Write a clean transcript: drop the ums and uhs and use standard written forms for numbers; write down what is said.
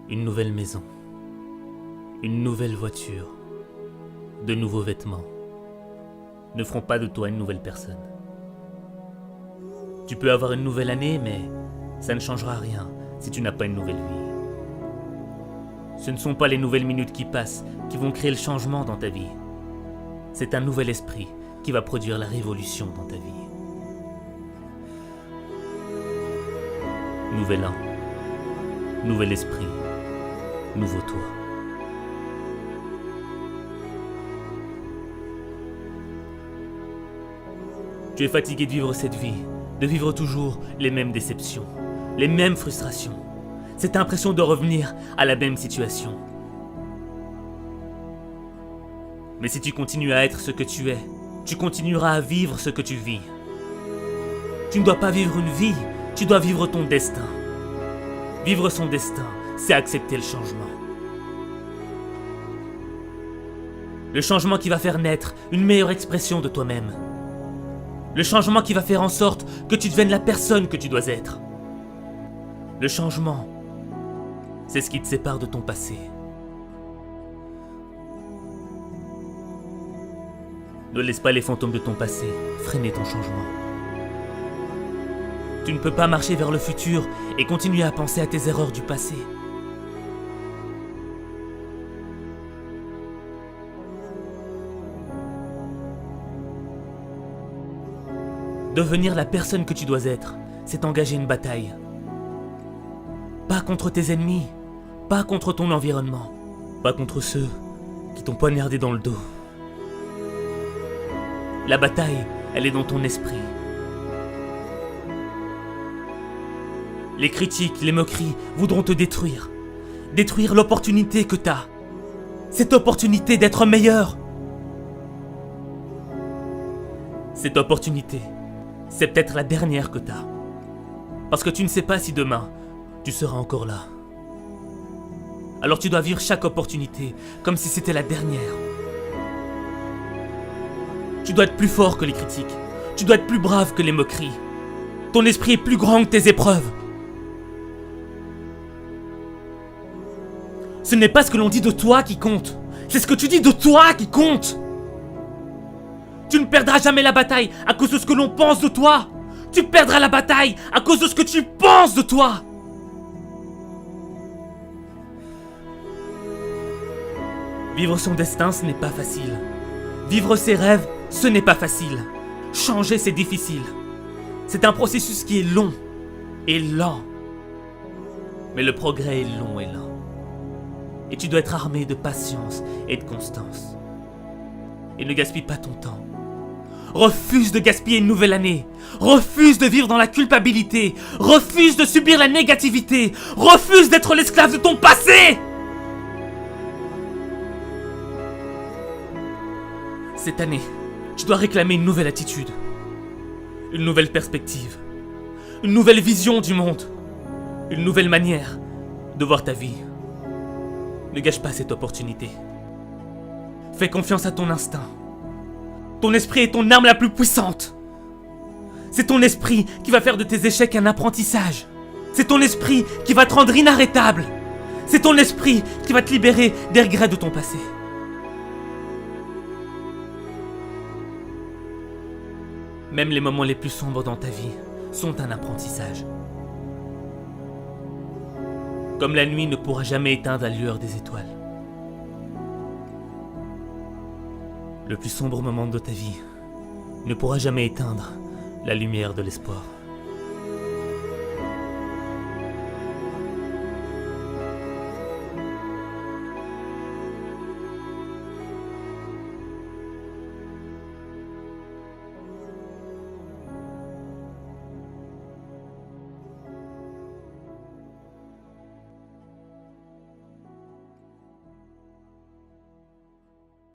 Une nouvelle maison, une nouvelle voiture, de nouveaux vêtements ne feront pas de toi une nouvelle personne. Tu peux avoir une nouvelle année, mais ça ne changera rien si tu n'as pas une nouvelle vie. Ce ne sont pas les nouvelles minutes qui passent qui vont créer le changement dans ta vie. C'est un nouvel esprit qui va produire la révolution dans ta vie. Nouvel an, nouvel esprit, nouveau toi. Tu es fatigué de vivre cette vie, de vivre toujours les mêmes déceptions, les mêmes frustrations, cette impression de revenir à la même situation. Mais si tu continues à être ce que tu es, tu continueras à vivre ce que tu vis. Tu ne dois pas vivre une vie, tu dois vivre ton destin. Vivre son destin, c'est accepter le changement. Le changement qui va faire naître une meilleure expression de toi-même. Le changement qui va faire en sorte que tu deviennes la personne que tu dois être. Le changement, c'est ce qui te sépare de ton passé. Ne laisse pas les fantômes de ton passé freiner ton changement. Tu ne peux pas marcher vers le futur et continuer à penser à tes erreurs du passé. Devenir la personne que tu dois être, c'est engager une bataille. Pas contre tes ennemis, pas contre ton environnement, pas contre ceux qui t'ont poignardé dans le dos. La bataille, elle est dans ton esprit. Les critiques, les moqueries voudront te détruire. Détruire l'opportunité que t'as. Cette opportunité d'être meilleur. Cette opportunité, c'est peut-être la dernière que t'as. Parce que tu ne sais pas si demain, tu seras encore là. Alors tu dois vivre chaque opportunité comme si c'était la dernière. Tu dois être plus fort que les critiques. Tu dois être plus brave que les moqueries. Ton esprit est plus grand que tes épreuves. Ce n'est pas ce que l'on dit de toi qui compte. C'est ce que tu dis de toi qui compte. Tu ne perdras jamais la bataille à cause de ce que l'on pense de toi. Tu perdras la bataille à cause de ce que tu penses de toi. Vivre son destin, ce n'est pas facile. Vivre ses rêves, ce n'est pas facile. Changer, c'est difficile. C'est un processus qui est long et lent. Mais le progrès est long et lent. Et tu dois être armé de patience et de constance. Et ne gaspille pas ton temps. Refuse de gaspiller une nouvelle année. Refuse de vivre dans la culpabilité. Refuse de subir la négativité. Refuse d'être l'esclave de ton passé. Cette année, tu dois réclamer une nouvelle attitude. Une nouvelle perspective. Une nouvelle vision du monde. Une nouvelle manière de voir ta vie. Ne gâche pas cette opportunité. Fais confiance à ton instinct. Ton esprit est ton arme la plus puissante. C'est ton esprit qui va faire de tes échecs un apprentissage. C'est ton esprit qui va te rendre inarrêtable. C'est ton esprit qui va te libérer des regrets de ton passé. Même les moments les plus sombres dans ta vie sont un apprentissage. Comme la nuit ne pourra jamais éteindre la lueur des étoiles. Le plus sombre moment de ta vie ne pourra jamais éteindre la lumière de l'espoir.